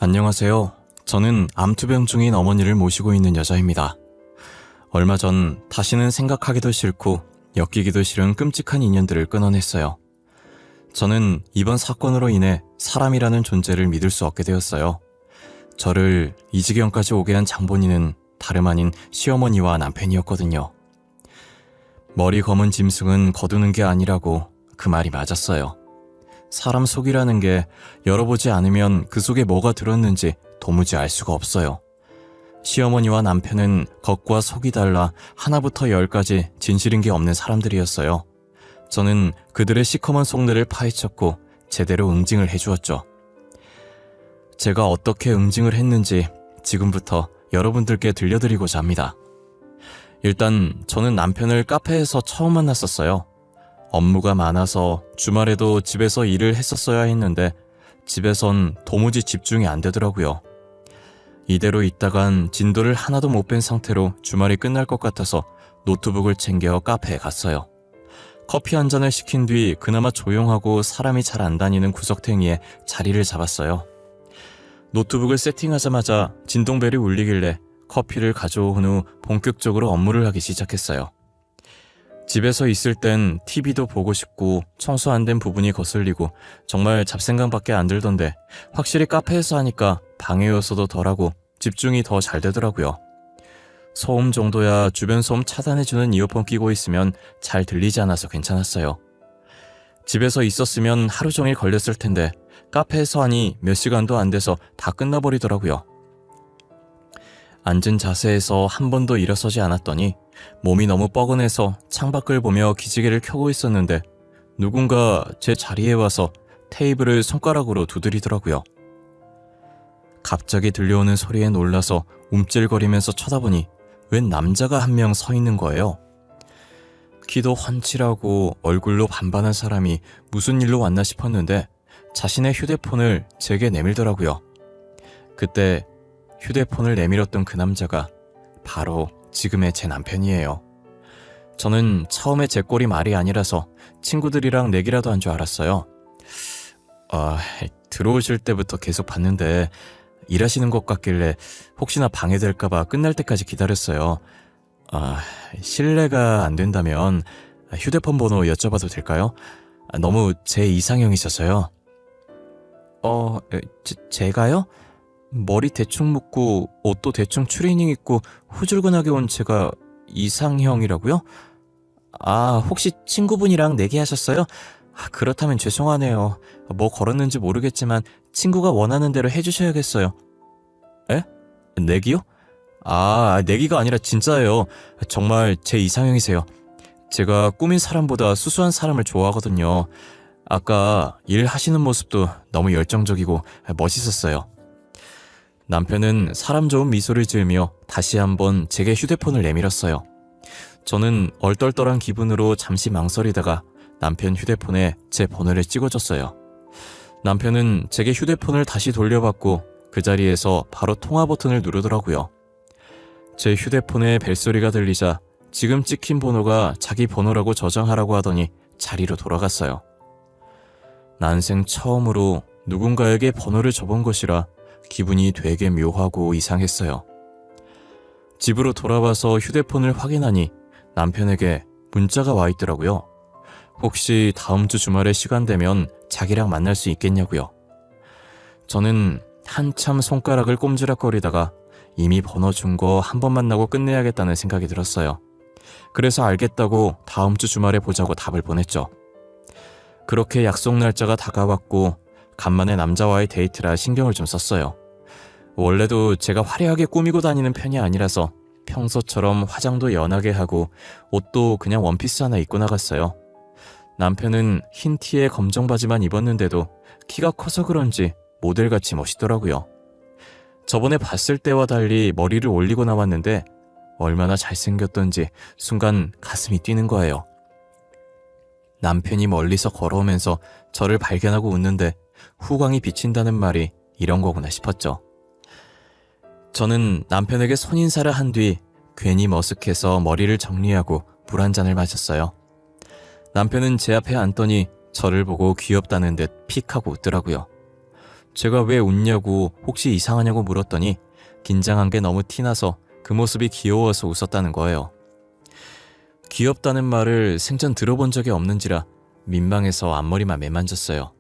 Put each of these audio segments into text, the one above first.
안녕하세요. 저는 암투병 중인 어머니를 모시고 있는 여자입니다. 얼마 전 다시는 생각하기도 싫고 엮이기도 싫은 끔찍한 인연들을 끊어냈어요. 저는 이번 사건으로 인해 사람이라는 존재를 믿을 수 없게 되었어요. 저를 이 지경까지 오게 한 장본인은 다름 아닌 시어머니와 남편이었거든요. 머리 검은 짐승은 거두는 게 아니라고 그 말이 맞았어요. 사람 속이라는 게 열어보지 않으면 그 속에 뭐가 들었는지 도무지 알 수가 없어요. 시어머니와 남편은 겉과 속이 달라 하나부터 열까지 진실인 게 없는 사람들이었어요. 저는 그들의 시커먼 속내를 파헤쳤고 제대로 응징을 해주었죠. 제가 어떻게 응징을 했는지 지금부터 여러분들께 들려드리고자 합니다. 일단 저는 남편을 카페에서 처음 만났었어요. 업무가 많아서 주말에도 집에서 일을 했었어야 했는데 집에선 도무지 집중이 안 되더라고요. 이대로 있다간 진도를 하나도 못 뺀 상태로 주말이 끝날 것 같아서 노트북을 챙겨 카페에 갔어요. 커피 한 잔을 시킨 뒤 그나마 조용하고 사람이 잘 안 다니는 구석탱이에 자리를 잡았어요. 노트북을 세팅하자마자 진동벨이 울리길래 커피를 가져온 후 본격적으로 업무를 하기 시작했어요. 집에서 있을 땐 TV도 보고 싶고 청소 안 된 부분이 거슬리고 정말 잡생각밖에 안 들던데 확실히 카페에서 하니까 방해 요소도 덜하고 집중이 더 잘 되더라고요. 소음 정도야 주변 소음 차단해주는 이어폰 끼고 있으면 잘 들리지 않아서 괜찮았어요. 집에서 있었으면 하루 종일 걸렸을 텐데 카페에서 하니 몇 시간도 안 돼서 다 끝나버리더라고요. 앉은 자세에서 한 번도 일어서지 않았더니 몸이 너무 뻐근해서 창밖을 보며 기지개를 켜고 있었는데 누군가 제 자리에 와서 테이블을 손가락으로 두드리더라고요. 갑자기 들려오는 소리에 놀라서 움찔거리면서 쳐다보니 웬 남자가 한 명 서 있는 거예요. 키도 훤칠하고 얼굴로 반반한 사람이 무슨 일로 왔나 싶었는데 자신의 휴대폰을 제게 내밀더라고요. 그때 휴대폰을 내밀었던 그 남자가 바로 지금의 제 남편이에요. 저는 처음에 제 꼴이 말이 아니라서 친구들이랑 내기라도 한 줄 알았어요. 들어오실 때부터 계속 봤는데 일하시는 것 같길래 혹시나 방해될까봐 끝날 때까지 기다렸어요. 실례가 안 된다면 휴대폰 번호 여쭤봐도 될까요? 너무 제 이상형이셔서요. 제가요? 머리 대충 묶고 옷도 대충 추리닝 입고 후줄근하게 온 제가 이상형이라고요? 혹시 친구분이랑 내기하셨어요? 그렇다면 죄송하네요. 뭐 걸었는지 모르겠지만 친구가 원하는 대로 해주셔야겠어요. 에? 내기요? 내기가 아니라 진짜예요. 정말 제 이상형이세요. 제가 꾸민 사람보다 수수한 사람을 좋아하거든요. 아까 일하시는 모습도 너무 열정적이고 멋있었어요. 남편은 사람 좋은 미소를 지으며 다시 한번 제게 휴대폰을 내밀었어요. 저는 얼떨떨한 기분으로 잠시 망설이다가 남편 휴대폰에 제 번호를 찍어줬어요. 남편은 제게 휴대폰을 다시 돌려받고 그 자리에서 바로 통화 버튼을 누르더라고요. 제 휴대폰에 벨소리가 들리자 지금 찍힌 번호가 자기 번호라고 저장하라고 하더니 자리로 돌아갔어요. 난생 처음으로 누군가에게 번호를 줘본 것이라 기분이 되게 묘하고 이상했어요. 집으로 돌아와서 휴대폰을 확인하니 남편에게 문자가 와 있더라고요. 혹시 다음 주 주말에 시간 되면 자기랑 만날 수 있겠냐고요. 저는 한참 손가락을 꼼지락거리다가 이미 번호 준 거 한 번 만나고 끝내야겠다는 생각이 들었어요. 그래서 알겠다고 다음 주 주말에 보자고 답을 보냈죠. 그렇게 약속 날짜가 다가왔고 간만에 남자와의 데이트라 신경을 좀 썼어요. 원래도 제가 화려하게 꾸미고 다니는 편이 아니라서 평소처럼 화장도 연하게 하고 옷도 그냥 원피스 하나 입고 나갔어요. 남편은 흰 티에 검정 바지만 입었는데도 키가 커서 그런지 모델같이 멋있더라고요. 저번에 봤을 때와 달리 머리를 올리고 나왔는데 얼마나 잘생겼던지 순간 가슴이 뛰는 거예요. 남편이 멀리서 걸어오면서 저를 발견하고 웃는데 후광이 비친다는 말이 이런 거구나 싶었죠. 저는 남편에게 손인사를 한 뒤 괜히 머쓱해서 머리를 정리하고 물 한 잔을 마셨어요. 남편은 제 앞에 앉더니 저를 보고 귀엽다는 듯 픽 하고 웃더라고요. 제가 왜 웃냐고 혹시 이상하냐고 물었더니 긴장한 게 너무 티나서 그 모습이 귀여워서 웃었다는 거예요. 귀엽다는 말을 생전 들어본 적이 없는지라 민망해서 앞머리만 매만졌어요.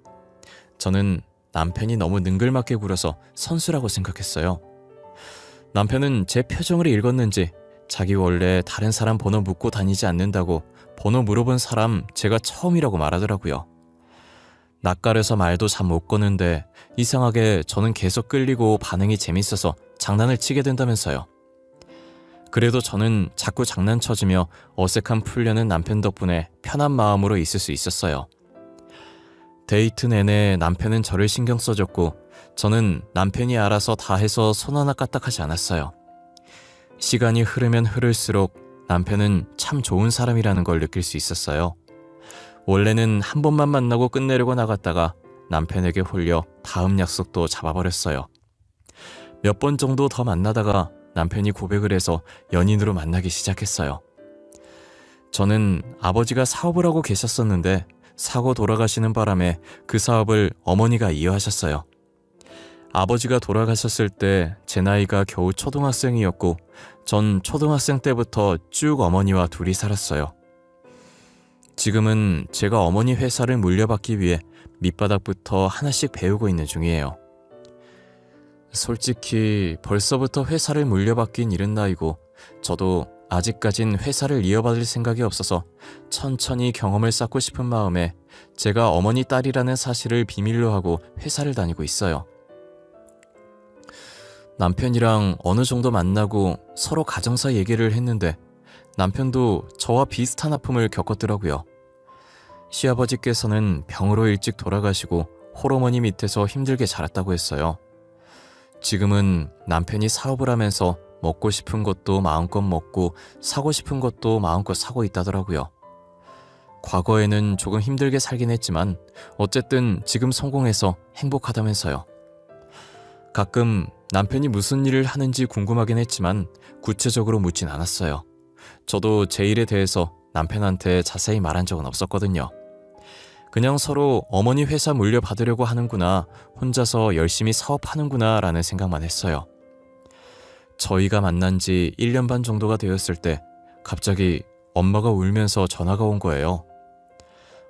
저는 남편이 너무 능글맞게 굴어서 선수라고 생각했어요. 남편은 제 표정을 읽었는지 자기 원래 다른 사람 번호 묻고 다니지 않는다고 번호 물어본 사람 제가 처음이라고 말하더라고요. 낯가려서 말도 잘 못 거는데 이상하게 저는 계속 끌리고 반응이 재밌어서 장난을 치게 된다면서요. 그래도 저는 자꾸 장난쳐주며 어색함 풀려는 남편 덕분에 편한 마음으로 있을 수 있었어요. 데이트 내내 남편은 저를 신경 써줬고 저는 남편이 알아서 다 해서 손 하나 까딱하지 않았어요. 시간이 흐르면 흐를수록 남편은 참 좋은 사람이라는 걸 느낄 수 있었어요. 원래는 한 번만 만나고 끝내려고 나갔다가 남편에게 홀려 다음 약속도 잡아버렸어요. 몇 번 정도 더 만나다가 남편이 고백을 해서 연인으로 만나기 시작했어요. 저는 아버지가 사업을 하고 계셨었는데 사고 돌아가시는 바람에 그 사업을 어머니가 이어하셨어요. 아버지가 돌아가셨을 때 제 나이가 겨우 초등학생이었고 전 초등학생 때부터 쭉 어머니와 둘이 살았어요. 지금은 제가 어머니 회사를 물려받기 위해 밑바닥부터 하나씩 배우고 있는 중이에요. 솔직히 벌써부터 회사를 물려받긴 이른 나이고 저도 아직까진 회사를 이어받을 생각이 없어서 천천히 경험을 쌓고 싶은 마음에 제가 어머니 딸이라는 사실을 비밀로 하고 회사를 다니고 있어요. 남편이랑 어느 정도 만나고 서로 가정사 얘기를 했는데 남편도 저와 비슷한 아픔을 겪었더라고요. 시아버지께서는 병으로 일찍 돌아가시고 홀어머니 밑에서 힘들게 자랐다고 했어요. 지금은 남편이 사업을 하면서 먹고 싶은 것도 마음껏 먹고 사고 싶은 것도 마음껏 사고 있다더라고요. 과거에는 조금 힘들게 살긴 했지만 어쨌든 지금 성공해서 행복하다면서요. 가끔 남편이 무슨 일을 하는지 궁금하긴 했지만 구체적으로 묻진 않았어요. 저도 제 일에 대해서 남편한테 자세히 말한 적은 없었거든요. 그냥 서로 어머니 회사 물려받으려고 하는구나, 혼자서 열심히 사업하는구나 라는 생각만 했어요. 저희가 만난 지 1년 반 정도가 되었을 때 갑자기 엄마가 울면서 전화가 온 거예요.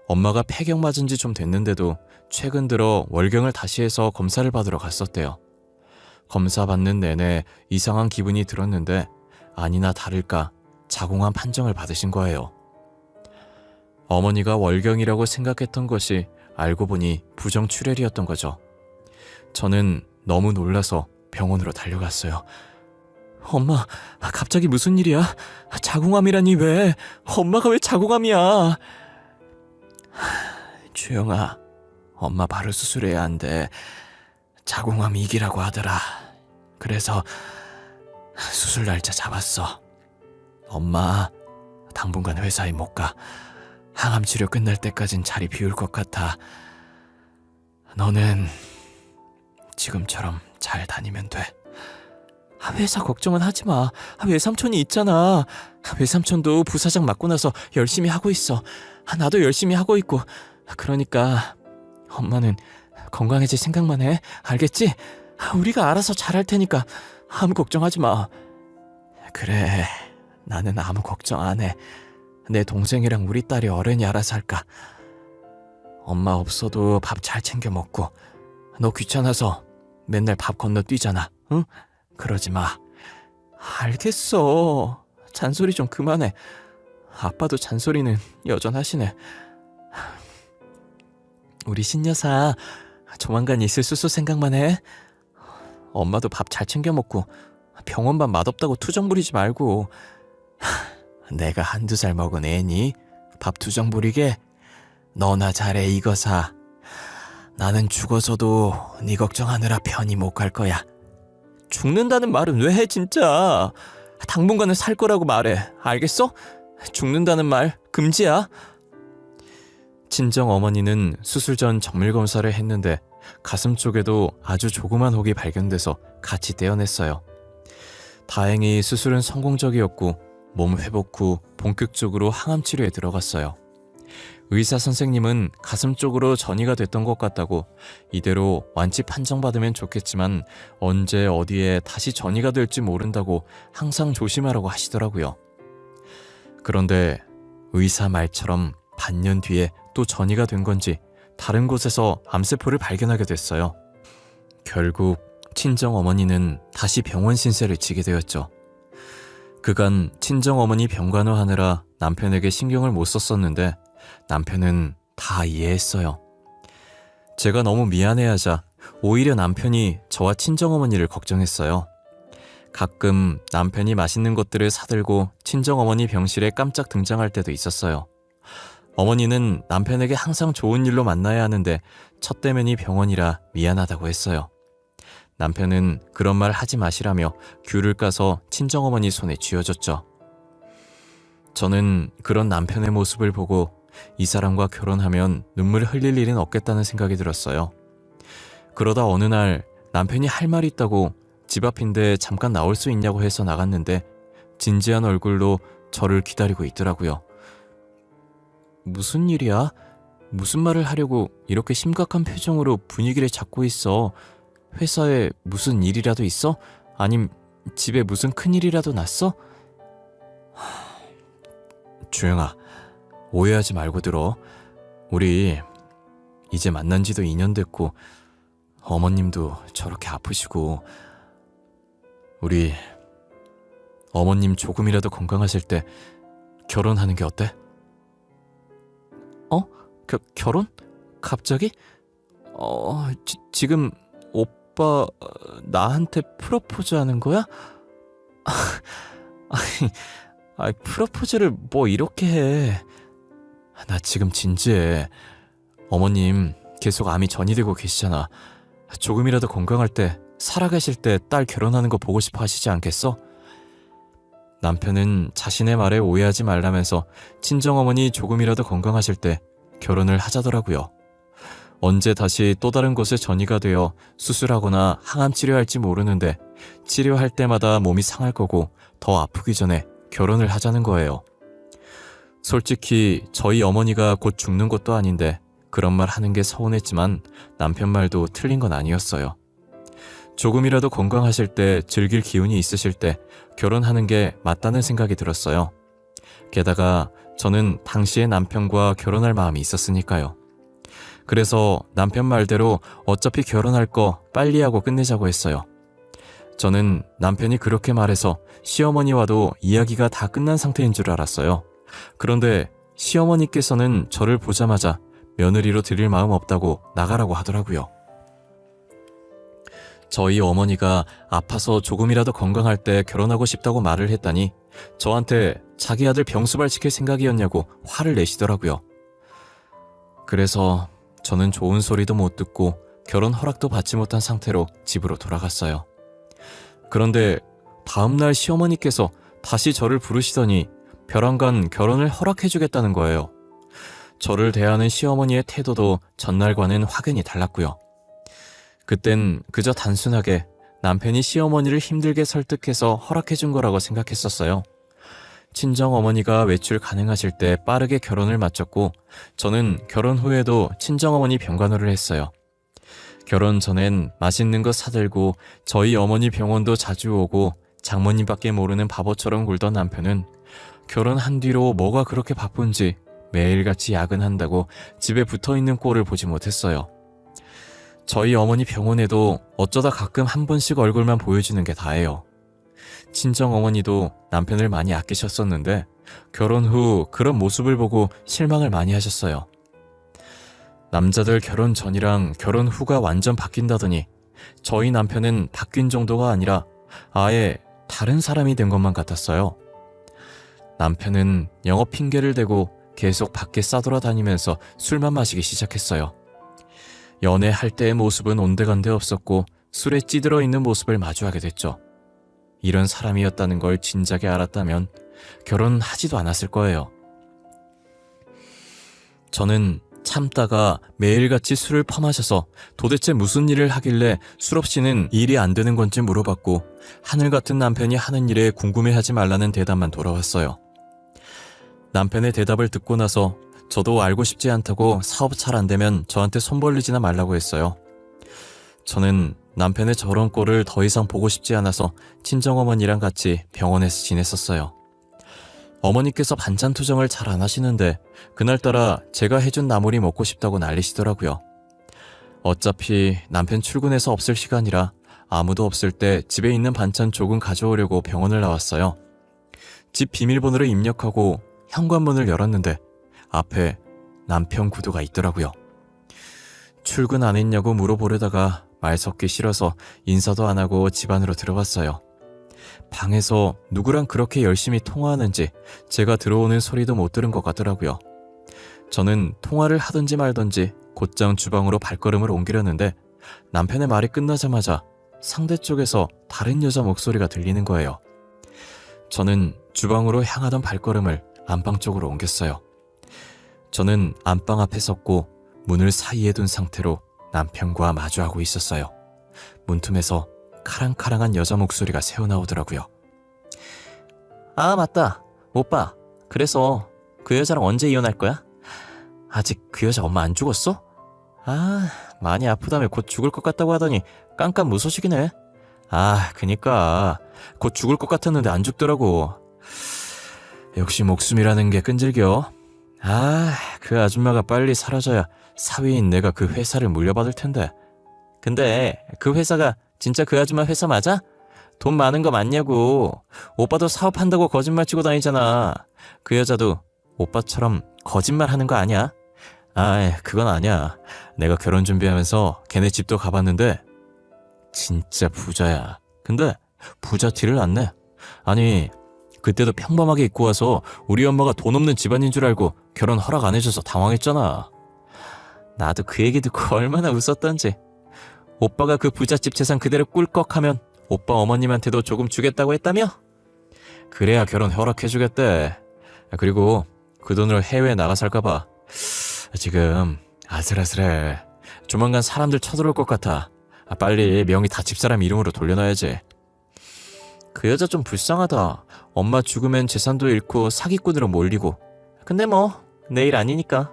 엄마가 폐경 맞은 지 좀 됐는데도 최근 들어 월경을 다시 해서 검사를 받으러 갔었대요. 검사 받는 내내 이상한 기분이 들었는데 아니나 다를까 자궁암 판정을 받으신 거예요. 어머니가 월경이라고 생각했던 것이 알고 보니 부정출혈이었던 거죠. 저는 너무 놀라서 병원으로 달려갔어요. 엄마, 갑자기 무슨 일이야? 자궁암이라니 왜? 엄마가 왜 자궁암이야? 주영아, 엄마 바로 수술해야 한대. 자궁암 2기라고 하더라. 그래서 수술 날짜 잡았어. 엄마, 당분간 회사에 못 가. 항암 치료 끝날 때까진 자리 비울 것 같아. 너는 지금처럼 잘 다니면 돼. 회사 걱정은 하지 마. 외삼촌이 있잖아. 외삼촌도 부사장 맡고 나서 열심히 하고 있어. 나도 열심히 하고 있고. 그러니까 엄마는 건강해질 생각만 해. 알겠지? 우리가 알아서 잘할 테니까 아무 걱정하지 마. 그래, 나는 아무 걱정 안 해. 내 동생이랑 우리 딸이 어른이 알아서 할까. 엄마 없어도 밥 잘 챙겨 먹고. 너 귀찮아서 맨날 밥 건너뛰잖아. 응? 그러지 마. 알겠어. 잔소리 좀 그만해. 아빠도 잔소리는 여전하시네. 우리 신여사 조만간 있을 수술 생각만 해. 엄마도 밥 잘 챙겨 먹고 병원밥 맛없다고 투정 부리지 말고. 내가 한두 살 먹은 애니? 밥 투정 부리게? 너나 잘해 이거사. 나는 죽어서도 네 걱정하느라 편히 못 갈 거야. 죽는다는 말은 왜 해 진짜. 당분간은 살 거라고 말해. 알겠어? 죽는다는 말 금지야. 친정 어머니는 수술 전 정밀 검사를 했는데 가슴 쪽에도 아주 조그만 혹이 발견돼서 같이 떼어냈어요. 다행히 수술은 성공적이었고 몸 회복 후 본격적으로 항암 치료에 들어갔어요. 의사 선생님은 가슴 쪽으로 전이가 됐던 것 같다고 이대로 완치 판정받으면 좋겠지만 언제 어디에 다시 전이가 될지 모른다고 항상 조심하라고 하시더라고요. 그런데 의사 말처럼 반년 뒤에 또 전이가 된 건지 다른 곳에서 암세포를 발견하게 됐어요. 결국 친정어머니는 다시 병원 신세를 지게 되었죠. 그간 친정어머니 병간호하느라 남편에게 신경을 못 썼었는데 남편은 다 이해했어요. 제가 너무 미안해하자 오히려 남편이 저와 친정어머니를 걱정했어요. 가끔 남편이 맛있는 것들을 사들고 친정어머니 병실에 깜짝 등장할 때도 있었어요. 어머니는 남편에게 항상 좋은 일로 만나야 하는데 첫 대면이 병원이라 미안하다고 했어요. 남편은 그런 말 하지 마시라며 귤을 까서 친정어머니 손에 쥐어줬죠. 저는 그런 남편의 모습을 보고 이 사람과 결혼하면 눈물 흘릴 일은 없겠다는 생각이 들었어요. 그러다 어느 날 남편이 할 말이 있다고 집 앞인데 잠깐 나올 수 있냐고 해서 나갔는데 진지한 얼굴로 저를 기다리고 있더라고요. 무슨 일이야? 무슨 말을 하려고 이렇게 심각한 표정으로 분위기를 잡고 있어? 회사에 무슨 일이라도 있어? 아님 집에 무슨 큰일이라도 났어? 주영아, 오해하지 말고 들어. 우리 이제 만난 지도 2년 됐고 어머님도 저렇게 아프시고 우리 어머님 조금이라도 건강하실 때 결혼하는 게 어때? 결혼? 갑자기? 지금 오빠 나한테 프로포즈 하는 거야? 아니, 프로포즈를 뭐 이렇게 해. 나 지금 진지해. 어머님 계속 암이 전이되고 계시잖아. 조금이라도 건강할 때 살아계실 때 딸 결혼하는 거 보고 싶어 하시지 않겠어? 남편은 자신의 말에 오해하지 말라면서 친정어머니 조금이라도 건강하실 때 결혼을 하자더라고요. 언제 다시 또 다른 곳에 전이가 되어 수술하거나 항암 치료할지 모르는데 치료할 때마다 몸이 상할 거고 더 아프기 전에 결혼을 하자는 거예요. 솔직히 저희 어머니가 곧 죽는 것도 아닌데 그런 말 하는 게 서운했지만 남편 말도 틀린 건 아니었어요. 조금이라도 건강하실 때 즐길 기운이 있으실 때 결혼하는 게 맞다는 생각이 들었어요. 게다가 저는 당시에 남편과 결혼할 마음이 있었으니까요. 그래서 남편 말대로 어차피 결혼할 거 빨리 하고 끝내자고 했어요. 저는 남편이 그렇게 말해서 시어머니와도 이야기가 다 끝난 상태인 줄 알았어요. 그런데 시어머니께서는 저를 보자마자 며느리로 드릴 마음 없다고 나가라고 하더라고요. 저희 어머니가 아파서 조금이라도 건강할 때 결혼하고 싶다고 말을 했다니 저한테 자기 아들 병수발 시킬 생각이었냐고 화를 내시더라고요. 그래서 저는 좋은 소리도 못 듣고 결혼 허락도 받지 못한 상태로 집으로 돌아갔어요. 그런데 다음날 시어머니께서 다시 저를 부르시더니 벼랑간 결혼을 허락해주겠다는 거예요. 저를 대하는 시어머니의 태도도 전날과는 확연히 달랐고요. 그땐 그저 단순하게 남편이 시어머니를 힘들게 설득해서 허락해준 거라고 생각했었어요. 친정어머니가 외출 가능하실 때 빠르게 결혼을 마쳤고 저는 결혼 후에도 친정어머니 병간호를 했어요. 결혼 전엔 맛있는 거 사들고 저희 어머니 병원도 자주 오고 장모님밖에 모르는 바보처럼 굴던 남편은 결혼한 뒤로 뭐가 그렇게 바쁜지 매일같이 야근한다고 집에 붙어있는 꼴을 보지 못했어요. 저희 어머니 병원에도 어쩌다 가끔 한 번씩 얼굴만 보여주는 게 다예요. 친정어머니도 남편을 많이 아끼셨었는데 결혼 후 그런 모습을 보고 실망을 많이 하셨어요. 남자들 결혼 전이랑 결혼 후가 완전 바뀐다더니 저희 남편은 바뀐 정도가 아니라 아예 다른 사람이 된 것만 같았어요. 남편은 영업 핑계를 대고 계속 밖에 싸돌아다니면서 술만 마시기 시작했어요. 연애할 때의 모습은 온데간데 없었고 술에 찌들어 있는 모습을 마주하게 됐죠. 이런 사람이었다는 걸 진작에 알았다면 결혼하지도 않았을 거예요. 저는 참다가 매일같이 술을 퍼마셔서 도대체 무슨 일을 하길래 술 없이는 일이 안 되는 건지 물어봤고 하늘 같은 남편이 하는 일에 궁금해하지 말라는 대답만 돌아왔어요. 남편의 대답을 듣고 나서 저도 알고 싶지 않다고 사업 잘 안 되면 저한테 손 벌리지나 말라고 했어요. 저는 남편의 저런 꼴을 더 이상 보고 싶지 않아서 친정어머니랑 같이 병원에서 지냈었어요. 어머니께서 반찬 투정을 잘 안 하시는데 그날따라 제가 해준 나물이 먹고 싶다고 난리시더라고요. 어차피 남편 출근해서 없을 시간이라 아무도 없을 때 집에 있는 반찬 조금 가져오려고 병원을 나왔어요. 집 비밀번호를 입력하고 현관문을 열었는데 앞에 남편 구두가 있더라고요. 출근 안 했냐고 물어보려다가 말 섞기 싫어서 인사도 안 하고 집 안으로 들어갔어요. 방에서 누구랑 그렇게 열심히 통화하는지 제가 들어오는 소리도 못 들은 것 같더라고요. 저는 통화를 하든지 말든지 곧장 주방으로 발걸음을 옮기려는데 남편의 말이 끝나자마자 상대 쪽에서 다른 여자 목소리가 들리는 거예요. 저는 주방으로 향하던 발걸음을 안방 쪽으로 옮겼어요. 저는 안방 앞에 섰고 문을 사이에 둔 상태로 남편과 마주하고 있었어요. 문틈에서 카랑카랑한 여자 목소리가 새어나오더라고요. 아, 맞다. 오빠, 그래서 그 여자랑 언제 이혼할 거야? 아직 그 여자 엄마 안 죽었어? 아, 많이 아프다며 곧 죽을 것 같다고 하더니 깜깜무소식이네. 아, 그니까 곧 죽을 것 같았는데 안 죽더라고. 역시 목숨이라는 게 끈질겨. 아, 그 아줌마가 빨리 사라져야 사위인 내가 그 회사를 물려받을 텐데. 근데 그 회사가 진짜 그 아줌마 회사 맞아? 돈 많은 거 맞냐고. 오빠도 사업한다고 거짓말 치고 다니잖아. 그 여자도 오빠처럼 거짓말 하는 거 아니야? 아, 그건 아니야. 내가 결혼 준비하면서 걔네 집도 가봤는데 진짜 부자야. 근데 부자 티를 안 내. 아니, 그때도 평범하게 입고 와서 우리 엄마가 돈 없는 집안인 줄 알고 결혼 허락 안 해줘서 당황했잖아. 나도 그 얘기 듣고 얼마나 웃었던지. 오빠가 그 부잣집 재산 그대로 꿀꺽하면 오빠 어머님한테도 조금 주겠다고 했다며? 그래야 결혼 허락해주겠대. 그리고 그 돈으로 해외에 나가 살까봐 지금 아슬아슬해. 조만간 사람들 쳐들어올 것 같아. 빨리 명의 다 집사람 이름으로 돌려놔야지. 그 여자 좀 불쌍하다. 엄마 죽으면 재산도 잃고 사기꾼으로 몰리고. 근데 뭐 내일 아니니까.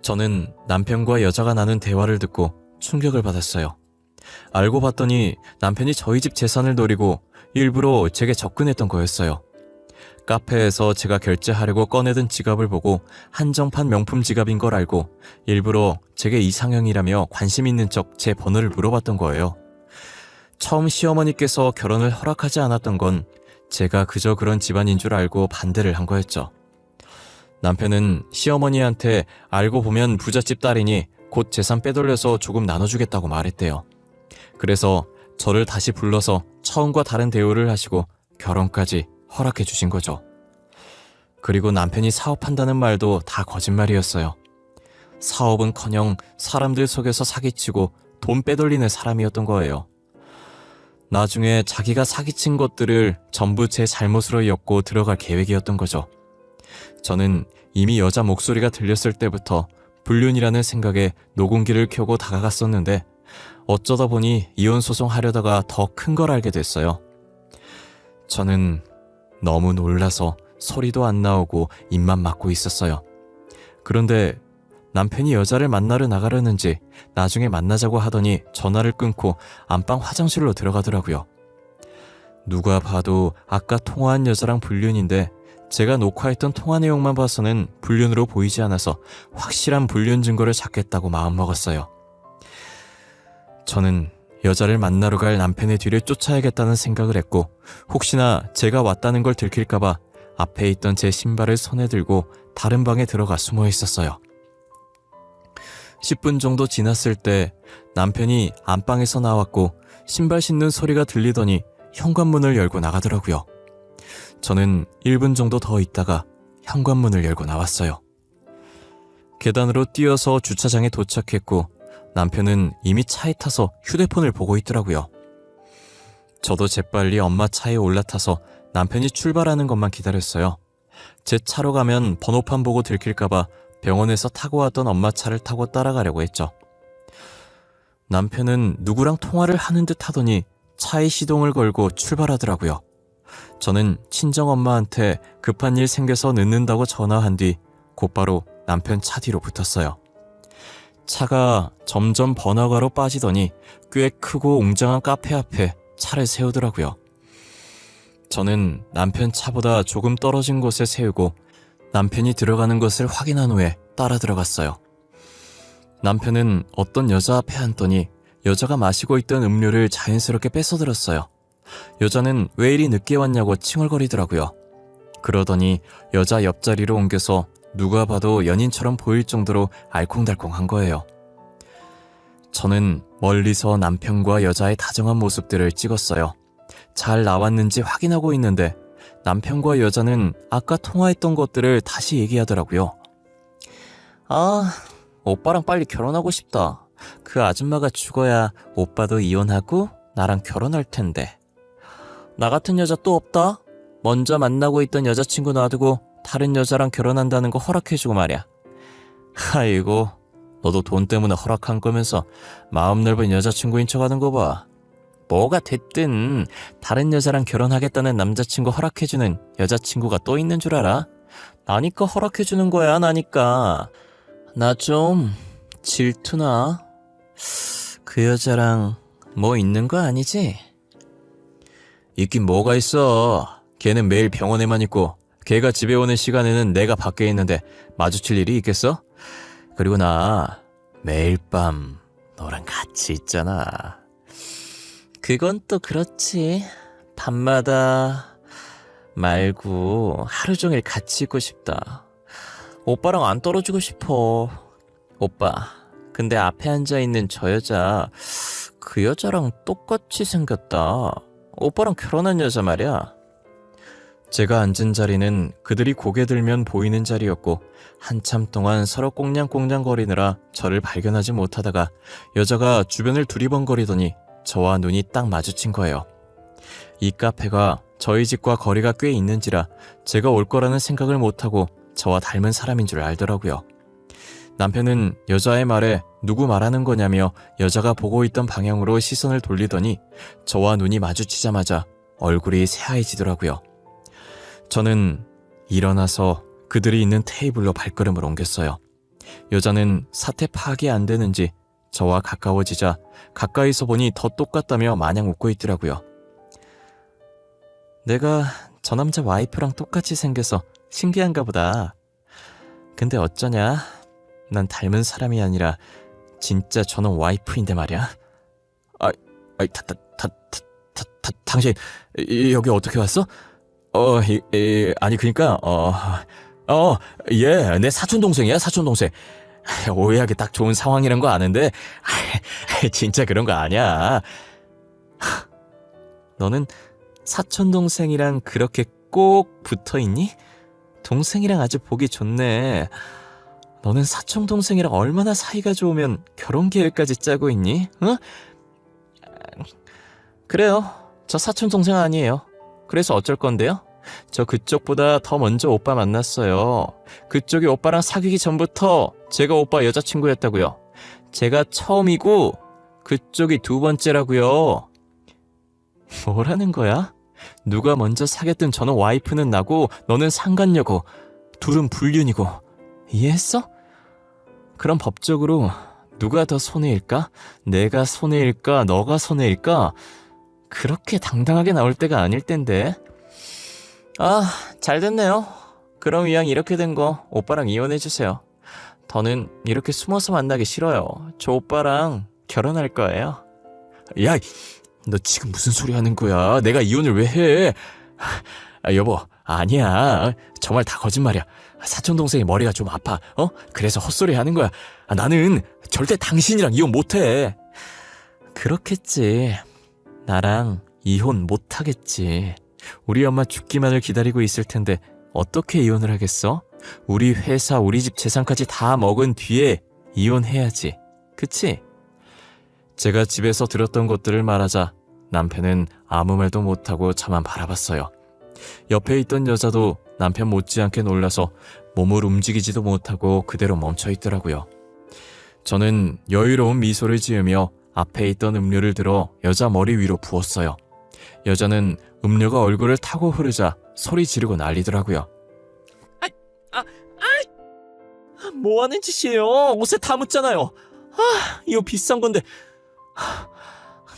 저는 남편과 여자가 나눈 대화를 듣고 충격을 받았어요. 알고 봤더니 남편이 저희 집 재산을 노리고 일부러 제게 접근했던 거였어요. 카페에서 제가 결제하려고 꺼내든 지갑을 보고 한정판 명품 지갑인 걸 알고 일부러 제게 이상형이라며 관심 있는 척 제 번호를 물어봤던 거예요. 처음 시어머니께서 결혼을 허락하지 않았던 건 제가 그저 그런 집안인 줄 알고 반대를 한 거였죠. 남편은 시어머니한테 알고 보면 부잣집 딸이니 곧 재산 빼돌려서 조금 나눠주겠다고 말했대요. 그래서 저를 다시 불러서 처음과 다른 대우를 하시고 결혼까지 허락해 주신 거죠. 그리고 남편이 사업한다는 말도 다 거짓말이었어요. 사업은커녕 사람들 속에서 사기치고 돈 빼돌리는 사람이었던 거예요. 나중에 자기가 사기친 것들을 전부 제 잘못으로 엮고 들어갈 계획이었던 거죠. 저는 이미 여자 목소리가 들렸을 때부터 불륜이라는 생각에 녹음기를 켜고 다가갔었는데 어쩌다 보니 이혼 소송하려다가 더 큰 걸 알게 됐어요. 저는 너무 놀라서 소리도 안 나오고 입만 막고 있었어요. 그런데 남편이 여자를 만나러 나가려는지 나중에 만나자고 하더니 전화를 끊고 안방 화장실로 들어가더라고요. 누가 봐도 아까 통화한 여자랑 불륜인데 제가 녹화했던 통화 내용만 봐서는 불륜으로 보이지 않아서 확실한 불륜 증거를 찾겠다고 마음먹었어요. 저는 여자를 만나러 갈 남편의 뒤를 쫓아야겠다는 생각을 했고 혹시나 제가 왔다는 걸 들킬까봐 앞에 있던 제 신발을 손에 들고 다른 방에 들어가 숨어 있었어요. 10분 정도 지났을 때 남편이 안방에서 나왔고 신발 신는 소리가 들리더니 현관문을 열고 나가더라고요. 저는 1분 정도 더 있다가 현관문을 열고 나왔어요. 계단으로 뛰어서 주차장에 도착했고 남편은 이미 차에 타서 휴대폰을 보고 있더라고요. 저도 재빨리 엄마 차에 올라타서 남편이 출발하는 것만 기다렸어요. 제 차로 가면 번호판 보고 들킬까봐 병원에서 타고 왔던 엄마 차를 타고 따라가려고 했죠. 남편은 누구랑 통화를 하는 듯 하더니 차에 시동을 걸고 출발하더라고요. 저는 친정엄마한테 급한 일 생겨서 늦는다고 전화한 뒤 곧바로 남편 차 뒤로 붙었어요. 차가 점점 번화가로 빠지더니 꽤 크고 웅장한 카페 앞에 차를 세우더라고요. 저는 남편 차보다 조금 떨어진 곳에 세우고 남편이 들어가는 것을 확인한 후에 따라 들어갔어요. 남편은 어떤 여자 앞에 앉더니 여자가 마시고 있던 음료를 자연스럽게 뺏어들었어요. 여자는 왜 이리 늦게 왔냐고 칭얼거리더라고요. 그러더니 여자 옆자리로 옮겨서 누가 봐도 연인처럼 보일 정도로 알콩달콩한 거예요. 저는 멀리서 남편과 여자의 다정한 모습들을 찍었어요. 잘 나왔는지 확인하고 있는데 남편과 여자는 아까 통화했던 것들을 다시 얘기하더라고요. 아, 오빠랑 빨리 결혼하고 싶다. 그 아줌마가 죽어야 오빠도 이혼하고 나랑 결혼할 텐데. 나 같은 여자 또 없다? 먼저 만나고 있던 여자친구 놔두고 다른 여자랑 결혼한다는 거 허락해주고 말이야. 아이고, 너도 돈 때문에 허락한 거면서 마음 넓은 여자친구인 척하는 거 봐. 뭐가 됐든 다른 여자랑 결혼하겠다는 남자친구 허락해주는 여자친구가 또 있는 줄 알아? 나니까 허락해주는 거야, 나니까. 나 좀 질투나? 그 여자랑 뭐 있는 거 아니지? 있긴 뭐가 있어. 걔는 매일 병원에만 있고 걔가 집에 오는 시간에는 내가 밖에 있는데 마주칠 일이 있겠어? 그리고 나 매일 밤 너랑 같이 있잖아. 그건 또 그렇지. 밤마다 말고 하루 종일 같이 있고 싶다. 오빠랑 안 떨어지고 싶어. 오빠, 근데 앞에 앉아있는 저 여자, 그 여자랑 똑같이 생겼다. 오빠랑 결혼한 여자 말이야. 제가 앉은 자리는 그들이 고개 들면 보이는 자리였고 한참 동안 서로 꽁냥꽁냥거리느라 저를 발견하지 못하다가 여자가 주변을 두리번거리더니 저와 눈이 딱 마주친 거예요. 이 카페가 저희 집과 거리가 꽤 있는지라 제가 올 거라는 생각을 못하고 저와 닮은 사람인 줄 알더라고요. 남편은 여자의 말에 누구 말하는 거냐며 여자가 보고 있던 방향으로 시선을 돌리더니 저와 눈이 마주치자마자 얼굴이 새하얘지더라고요. 저는 일어나서 그들이 있는 테이블로 발걸음을 옮겼어요. 여자는 사태 파악이 안 되는지 저와 가까워지자 가까이서 보니 더 똑같다며 마냥 웃고 있더라고요. 내가 저 남자 와이프랑 똑같이 생겨서 신기한가 보다. 근데 어쩌냐? 난 닮은 사람이 아니라 진짜 저놈 와이프인데 말이야. 당신 여기 어떻게 왔어? 아니 그니까 예, 내 사촌 동생이야, 사촌 동생. 오해하기 딱 좋은 상황이란 거 아는데 진짜 그런 거 아니야. 너는 사촌 동생이랑 그렇게 꼭 붙어 있니? 동생이랑 아주 보기 좋네. 너는 사촌 동생이랑 얼마나 사이가 좋으면 결혼 계획까지 짜고 있니? 응? 그래요. 저 사촌 동생 아니에요. 그래서 어쩔 건데요? 저 그쪽보다 더 먼저 오빠 만났어요. 그쪽이 오빠랑 사귀기 전부터 제가 오빠 여자친구였다고요. 제가 처음이고 그쪽이 두 번째라고요. 뭐라는 거야? 누가 먼저 사귀었든 저는 와이프는 나고 너는 상간녀고 둘은 불륜이고. 이해했어? 그럼 법적으로 누가 더 손해일까? 내가 손해일까? 너가 손해일까? 그렇게 당당하게 나올 때가 아닐 텐데. 아, 잘 됐네요. 그럼 이왕 이렇게 된 거 오빠랑 이혼해주세요. 더는 이렇게 숨어서 만나기 싫어요. 저 오빠랑 결혼할 거예요. 야, 너 지금 무슨 소리 하는 거야? 내가 이혼을 왜 해? 여보, 아니야. 정말 다 거짓말이야. 사촌동생이 머리가 좀 아파. 그래서 헛소리 하는 거야. 나는 절대 당신이랑 이혼 못해. 그렇겠지. 나랑 이혼 못하겠지. 우리 엄마 죽기만을 기다리고 있을 텐데 어떻게 이혼을 하겠어? 우리 회사, 우리 집 재산까지 다 먹은 뒤에 이혼해야지. 그치? 제가 집에서 들었던 것들을 말하자 남편은 아무 말도 못하고 저만 바라봤어요. 옆에 있던 여자도 남편 못지않게 놀라서 몸을 움직이지도 못하고 그대로 멈춰있더라고요. 저는 여유로운 미소를 지으며 앞에 있던 음료를 들어 여자 머리 위로 부었어요. 여자는 음료가 얼굴을 타고 흐르자 소리 지르고 난리더라고요. 뭐 하는 짓이에요? 옷에 다 묻잖아요. 이거 비싼 건데.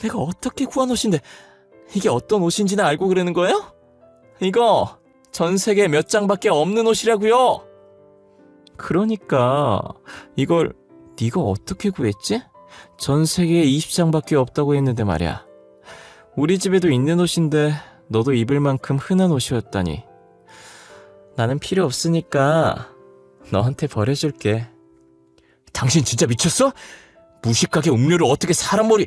내가 어떻게 구한 옷인데 이게 어떤 옷인지는 알고 그러는 거예요? 이거 전 세계에 몇 장밖에 없는 옷이라고요. 그러니까 이걸 네가 어떻게 구했지? 전 세계에 20장밖에 없다고 했는데 말이야. 우리 집에도 있는 옷인데 너도 입을 만큼 흔한 옷이었다니. 나는 필요 없으니까 너한테 버려줄게. 당신 진짜 미쳤어? 무식하게 음료를 어떻게 사람 머리...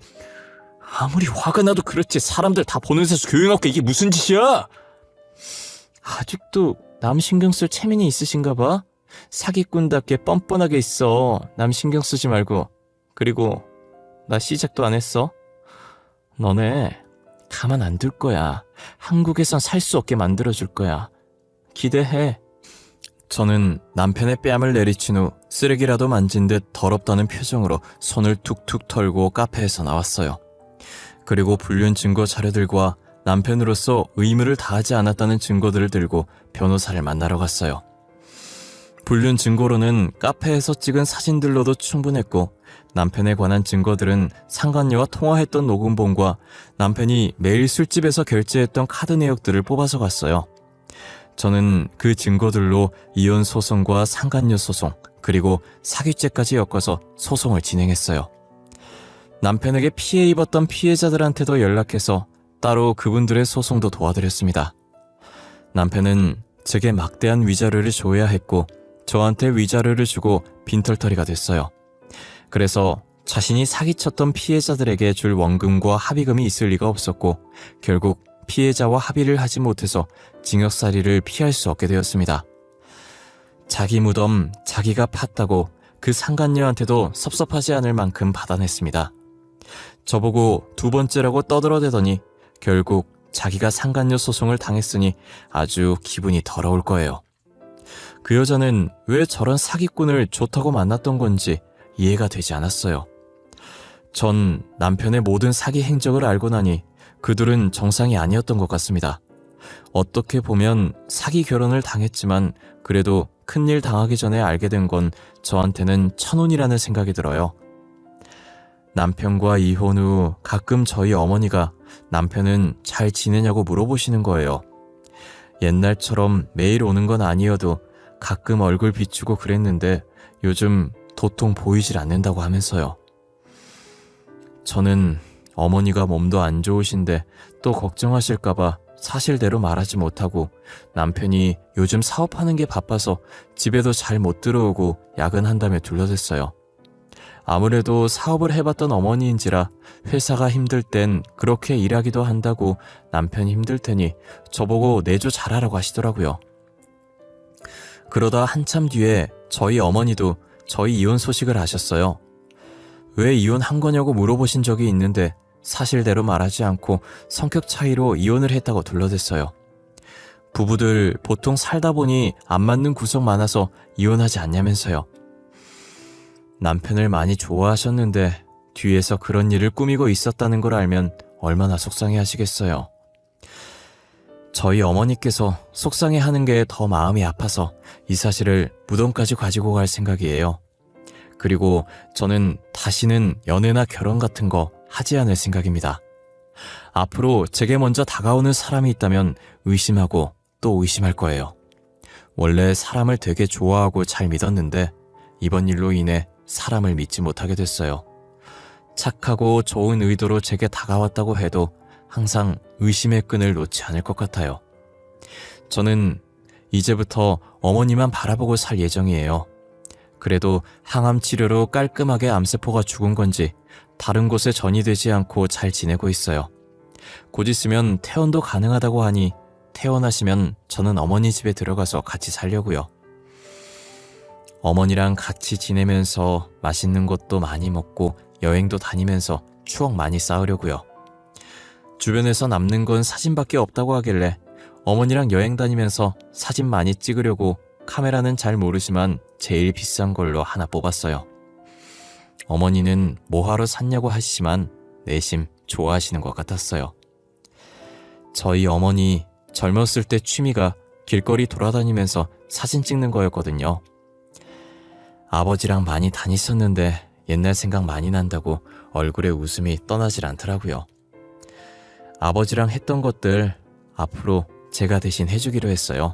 아무리 화가 나도 그렇지 사람들 다 보는 데서 교양없게 이게 무슨 짓이야? 아직도 남 신경 쓸 체면이 있으신가 봐. 사기꾼답게 뻔뻔하게 있어. 남 신경 쓰지 말고. 그리고 나 시작도 안 했어. 너네 가만 안 둘 거야. 한국에선 살 수 없게 만들어줄 거야. 기대해. 저는 남편의 뺨을 내리친 후 쓰레기라도 만진 듯 더럽다는 표정으로 손을 툭툭 털고 카페에서 나왔어요. 그리고 불륜 증거 자료들과 남편으로서 의무를 다하지 않았다는 증거들을 들고 변호사를 만나러 갔어요. 불륜 증거로는 카페에서 찍은 사진들로도 충분했고 남편에 관한 증거들은 상간녀와 통화했던 녹음본과 남편이 매일 술집에서 결제했던 카드 내역들을 뽑아서 갔어요. 저는 그 증거들로 이혼 소송과 상간녀 소송, 그리고 사기죄까지 엮어서 소송을 진행했어요. 남편에게 피해 입었던 피해자들한테도 연락해서 따로 그분들의 소송도 도와드렸습니다. 남편은 제게 막대한 위자료를 줘야 했고 저한테 위자료를 주고 빈털터리가 됐어요. 그래서 자신이 사기쳤던 피해자들에게 줄 원금과 합의금이 있을 리가 없었고 결국 피해자와 합의를 하지 못해서 징역살이를 피할 수 없게 되었습니다. 자기 무덤 자기가 팠다고 그 상간녀한테도 섭섭하지 않을 만큼 받아냈습니다. 저보고 두 번째라고 떠들어대더니 결국 자기가 상간녀 소송을 당했으니 아주 기분이 더러울 거예요. 그 여자는 왜 저런 사기꾼을 좋다고 만났던 건지 이해가 되지 않았어요. 전 남편의 모든 사기 행적을 알고 나니 그들은 정상이 아니었던 것 같습니다. 어떻게 보면 사기 결혼을 당했지만 그래도 큰일 당하기 전에 알게 된 건 저한테는 천운이라는 생각이 들어요. 남편과 이혼 후 가끔 저희 어머니가 남편은 잘 지내냐고 물어보시는 거예요. 옛날처럼 매일 오는 건 아니어도 가끔 얼굴 비추고 그랬는데 요즘 도통 보이질 않는다고 하면서요. 저는 어머니가 몸도 안 좋으신데 또 걱정하실까봐 사실대로 말하지 못하고 남편이 요즘 사업하는 게 바빠서 집에도 잘 못 들어오고 야근한다며 둘러댔어요. 아무래도 사업을 해봤던 어머니인지라 회사가 힘들 땐 그렇게 일하기도 한다고 남편이 힘들 테니 저보고 내조 잘하라고 하시더라고요. 그러다 한참 뒤에 저희 어머니도 저희 이혼 소식을 아셨어요. 왜 이혼한 거냐고 물어보신 적이 있는데 사실대로 말하지 않고 성격 차이로 이혼을 했다고 둘러댔어요. 부부들 보통 살다 보니 안 맞는 구석 많아서 이혼하지 않냐면서요. 남편을 많이 좋아하셨는데 뒤에서 그런 일을 꾸미고 있었다는 걸 알면 얼마나 속상해 하시겠어요. 저희 어머니께서 속상해하는 게 더 마음이 아파서 이 사실을 무덤까지 가지고 갈 생각이에요. 그리고 저는 다시는 연애나 결혼 같은 거 하지 않을 생각입니다. 앞으로 제게 먼저 다가오는 사람이 있다면 의심하고 또 의심할 거예요. 원래 사람을 되게 좋아하고 잘 믿었는데 이번 일로 인해 사람을 믿지 못하게 됐어요. 착하고 좋은 의도로 제게 다가왔다고 해도 항상 의심의 끈을 놓지 않을 것 같아요. 저는 이제부터 어머니만 바라보고 살 예정이에요. 그래도 항암 치료로 깔끔하게 암세포가 죽은 건지 다른 곳에 전이되지 않고 잘 지내고 있어요. 곧 있으면 퇴원도 가능하다고 하니 퇴원하시면 저는 어머니 집에 들어가서 같이 살려고요. 어머니랑 같이 지내면서 맛있는 것도 많이 먹고 여행도 다니면서 추억 많이 쌓으려고요. 주변에서 남는 건 사진밖에 없다고 하길래 어머니랑 여행 다니면서 사진 많이 찍으려고 카메라는 잘 모르지만 제일 비싼 걸로 하나 뽑았어요. 어머니는 뭐하러 샀냐고 하시지만 내심 좋아하시는 것 같았어요. 저희 어머니 젊었을 때 취미가 길거리 돌아다니면서 사진 찍는 거였거든요. 아버지랑 많이 다녔었는데 옛날 생각 많이 난다고 얼굴에 웃음이 떠나질 않더라고요. 아버지랑 했던 것들 앞으로 제가 대신 해주기로 했어요.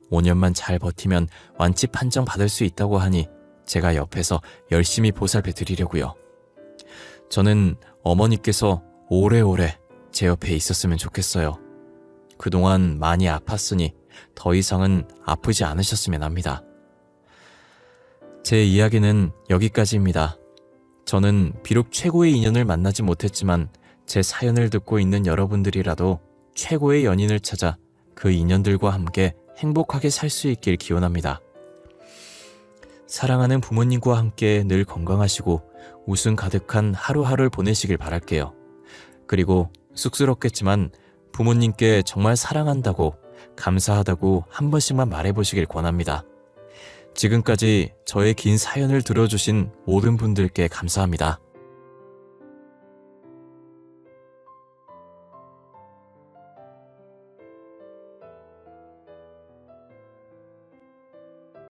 5년만 잘 버티면 완치 판정 받을 수 있다고 하니 제가 옆에서 열심히 보살펴 드리려고요. 저는 어머니께서 오래오래 제 옆에 있었으면 좋겠어요. 그동안 많이 아팠으니 더 이상은 아프지 않으셨으면 합니다. 제 이야기는 여기까지입니다. 저는 비록 최고의 인연을 만나지 못했지만 제 사연을 듣고 있는 여러분들이라도 최고의 연인을 찾아 그 인연들과 함께 행복하게 살 수 있길 기원합니다. 사랑하는 부모님과 함께 늘 건강하시고 웃음 가득한 하루하루를 보내시길 바랄게요. 그리고 쑥스럽겠지만 부모님께 정말 사랑한다고 감사하다고 한 번씩만 말해보시길 권합니다. 지금까지 저의 긴 사연을 들어주신 모든 분들께 감사합니다.